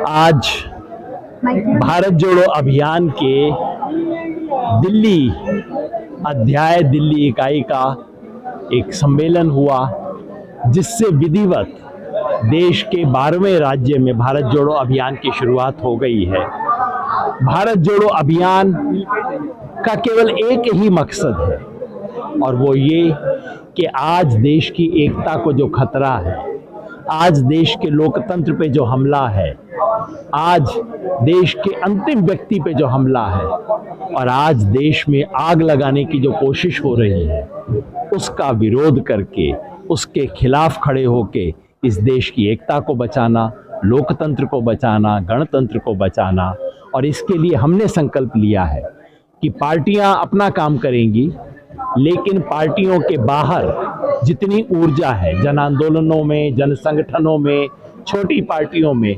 आज भारत जोड़ो अभियान के दिल्ली अध्याय दिल्ली इकाई का एक सम्मेलन हुआ, जिससे विधिवत देश के 12वें राज्य में भारत जोड़ो अभियान की शुरुआत हो गई है। भारत जोड़ो अभियान का केवल एक ही मकसद है, और वो ये कि आज देश की एकता को जो खतरा है, आज देश के लोकतंत्र पे जो हमला है, आज देश के अंतिम व्यक्ति पे जो हमला है, और आज देश में आग लगाने की जो कोशिश हो रही है, उसका विरोध करके, उसके खिलाफ खड़े होके इस देश की एकता को बचाना, लोकतंत्र को बचाना, गणतंत्र को बचाना। और इसके लिए हमने संकल्प लिया है कि पार्टियां अपना काम करेंगी, लेकिन पार्टियों के बाहर जितनी ऊर्जा है, जन आंदोलनों में, जन संगठनों में, छोटी पार्टियों में,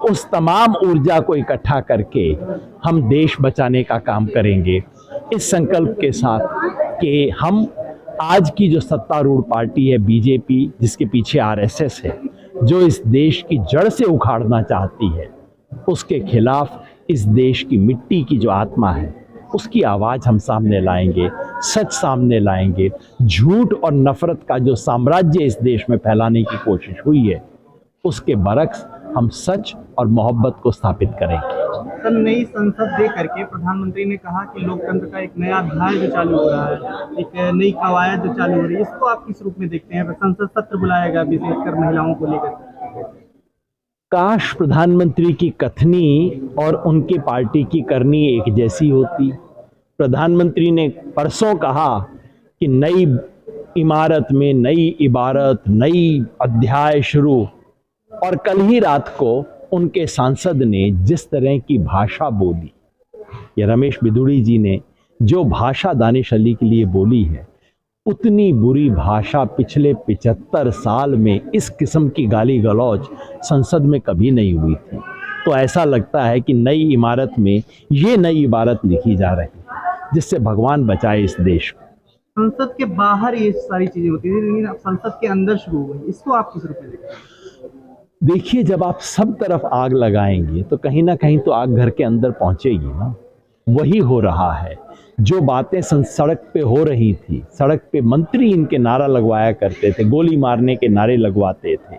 उस तमाम ऊर्जा को इकट्ठा करके हम देश बचाने का काम करेंगे, इस संकल्प के साथ कि हम आज की जो सत्तारूढ़ पार्टी है बीजेपी, जिसके पीछे आरएसएस है, जो इस देश की जड़ से उखाड़ना चाहती है, उसके खिलाफ इस देश की मिट्टी की जो आत्मा है, उसकी आवाज़ हम सामने लाएंगे, सच सामने लाएंगे। झूठ और नफरत का जो साम्राज्य इस देश में फैलाने की कोशिश हुई है, उसके बरक्स हम सच और मोहब्बत को स्थापित करेंगे। कल नई संसद दे करके प्रधानमंत्री ने कहा कि लोकतंत्र का एक नया अध्याय जो चालू हो रहा है, एक नई कवायद जो चालू हो रही है, इसको आप किस रूप में देखते हैं? संसद सत्र बुलाएगा विशेषकर महिलाओं को लेकर। काश प्रधानमंत्री की कथनी और उनकी पार्टी की करनी एक जैसी होती। प्रधानमंत्री ने परसों कहा कि नई इमारत में नई इबारत, नई अध्याय शुरू, और कल ही रात को उनके सांसद ने जिस तरह की भाषा बोली, या रमेश बिधूड़ी जी ने जो भाषा दानिश अली के लिए बोली है, उतनी बुरी भाषा पिछले 75 साल में इस किस्म की गाली गलौज संसद में कभी नहीं हुई थी। तो ऐसा लगता है कि नई इमारत में ये नई इबारत लिखी जा रही है, जिससे भगवान बचाए इस देश को। संसद के बाहर ये सारी चीजें होती थी, लेकिन अब संसद के अंदर शुरू हो गई, इसको आप किस रूप में देखते हैं? देखिए, जब आप सब तरफ आग लगाएंगे तो कहीं ना कहीं तो आग घर के अंदर पहुंचेगी ना। वही हो रहा है। जो बातें सड़क पे हो रही थी, सड़क पे मंत्री इनके नारा लगवाया करते थे, गोली मारने के नारे लगवाते थे,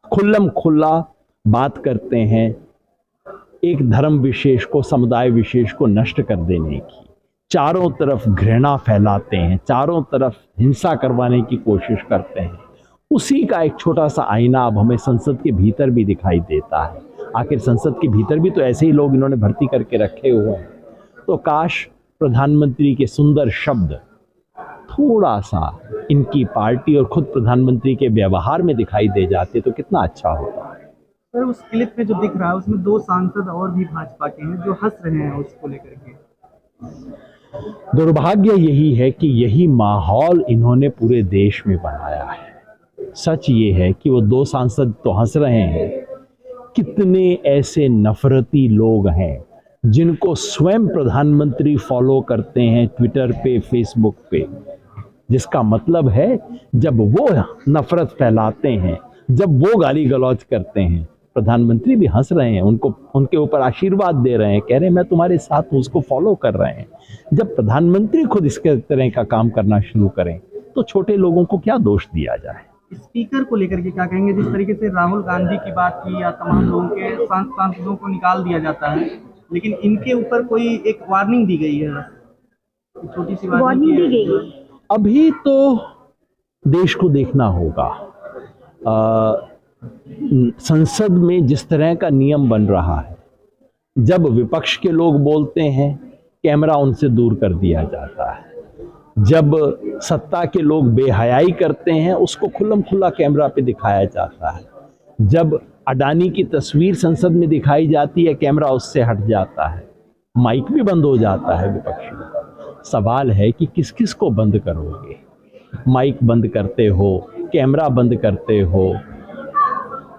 खुल्लम खुल्ला बात करते हैं एक धर्म विशेष को, समुदाय विशेष को नष्ट कर देने की, चारों तरफ घृणा फैलाते हैं, चारों तरफ हिंसा करवाने की कोशिश करते हैं। उसी का एक छोटा सा आईना अब हमें संसद के भीतर भी दिखाई देता है। आखिर संसद के भीतर भी तो ऐसे ही लोग इन्होंने भर्ती करके रखे हुए हैं। तो काश प्रधानमंत्री के सुंदर शब्द थोड़ा सा इनकी पार्टी और खुद प्रधानमंत्री के व्यवहार में दिखाई दे जाते तो कितना अच्छा होता। सर, उस क्लिप में जो दिख रहा है उसमें 2 सांसद और भी भाजपा के हैं जो हंस रहे हैं उसको लेकर के। दुर्भाग्य यही है कि यही माहौल इन्होंने पूरे देश में बनाया है। सच ये है कि वो 2 सांसद तो हंस रहे हैं, कितने ऐसे नफरती लोग हैं जिनको स्वयं प्रधानमंत्री फॉलो करते हैं ट्विटर पे, फेसबुक पे, जिसका मतलब है जब वो नफरत फैलाते हैं, जब वो गाली गलौज करते हैं, प्रधानमंत्री भी हंस रहे हैं, उनके ऊपर आशीर्वाद दे रहे हैं, कह रहे हैं मैं तुम्हारे साथ हूं, उसको फॉलो कर रहे हैं। जब प्रधानमंत्री खुद इसके तरह का काम करना शुरू करें तो छोटे लोगों को क्या दोष दिया जाए? स्पीकर को लेकर के क्या कहेंगे? जिस तरीके से राहुल गांधी की बात की या तमाम लोगों के सांसदों को निकाल दिया जाता है, लेकिन इनके ऊपर कोई एक वार्निंग दी गई है, छोटी सी वार्निंग दी गई। अभी तो देश को देखना होगा। संसद में जिस तरह का नियम बन रहा है, जब विपक्ष के लोग बोलते हैं कैमरा उनसे दूर कर दिया जाता है, जब सत्ता के लोग बेहयाई करते हैं उसको खुल्लम खुल्ला कैमरा पे दिखाया जाता है, जब अडानी की तस्वीर संसद में दिखाई जाती है कैमरा उससे हट जाता है, माइक भी बंद हो जाता है विपक्षी का। सवाल है कि किस किस को बंद करोगे? माइक बंद करते हो, कैमरा बंद करते हो,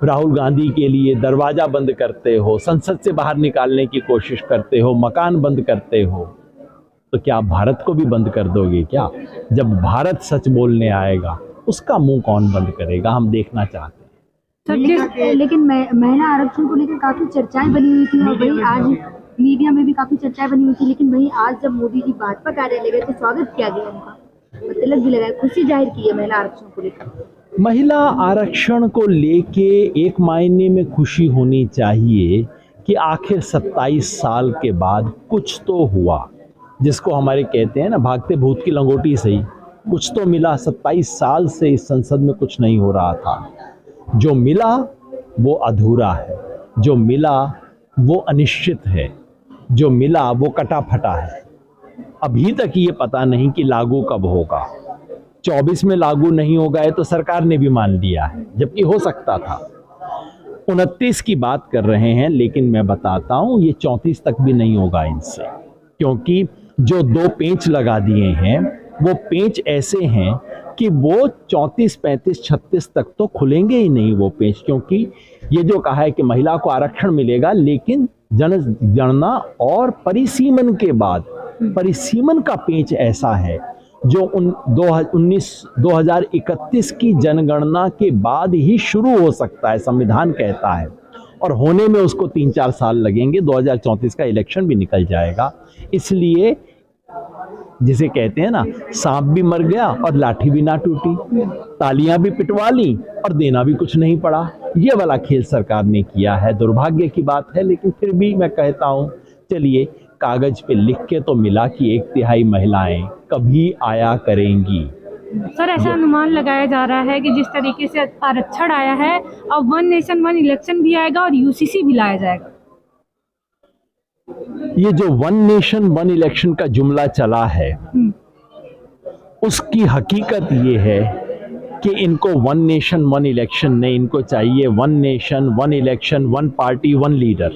राहुल गांधी के लिए दरवाजा बंद करते हो, संसद से बाहर निकालने की कोशिश करते हो, मकान बंद करते हो, तो क्या भारत को भी बंद कर दोगे क्या? जब भारत सच बोलने आएगा उसका मुंह कौन बंद करेगा? हम देखना चाहते हैं। लेकिन महिला आरक्षण को लेकर काफी चर्चाएं बनी हुई थी, और वही आज मीडिया में भी काफी चर्चाएं बनी हुई थी, लेकिन वही आज जब मोदी जी भाजपा कार्यालय गए तो स्वागत किया गया उनका, तिलक भी लगाया, खुशी जाहिर की है महिला आरक्षण को लेकर। महिला आरक्षण को लेके एक मायने में खुशी होनी चाहिए कि आखिर 27 साल के बाद कुछ तो हुआ, जिसको हमारे कहते हैं ना, भागते भूत की लंगोटी से ही कुछ तो मिला। 27 साल से इस संसद में कुछ नहीं हो रहा था। जो मिला वो अधूरा है, जो मिला वो अनिश्चित है, जो मिला वो कटा फटा है। अभी तक ये पता नहीं कि लागू कब होगा। 24 में लागू नहीं होगा है तो सरकार ने भी मान लिया है, जबकि हो सकता था। 29 की बात कर रहे हैं, लेकिन मैं बताता हूं ये 34 तक भी नहीं होगा इनसे, क्योंकि जो 2 पेंच लगा दिए हैं वो पेंच ऐसे हैं कि वो 34, 35, 36 तक तो खुलेंगे ही नहीं वो पेंच, क्योंकि ये जो कहा है कि महिला को आरक्षण मिलेगा, लेकिन जनगणना और परिसीमन के बाद, परिसीमन का पेंच ऐसा है जो 2031 की जनगणना के बाद ही शुरू हो सकता है, संविधान कहता है, और होने में उसको 3-4 साल लगेंगे। 2034 का इलेक्शन भी निकल जाएगा। इसलिए जिसे कहते हैं ना, सांप भी मर गया और लाठी भी ना टूटी, तालियां भी पिटवा ली और देना भी कुछ नहीं पड़ा। ये वाला खेल सरकार ने किया है। दुर्भाग्य की बात है, लेकिन फिर भी मैं कहता हूं, चलिए कागज पे लिख के तो मिला कि 1/3 महिलाएं कभी आया करेंगी। सर, ऐसा अनुमान लगाया जा रहा है कि जिस तरीके से आरक्षण आया है, अब 1 नेशन 1 इलेक्शन भी आएगा और यूसीसी भी लाया जाएगा। ये जो 1 नेशन 1 इलेक्शन का जुमला चला है, उसकी हकीकत ये है कि इनको 1 नेशन 1 इलेक्शन नहीं, इनको चाहिए 1 नेशन 1 इलेक्शन 1 पार्टी 1 लीडर।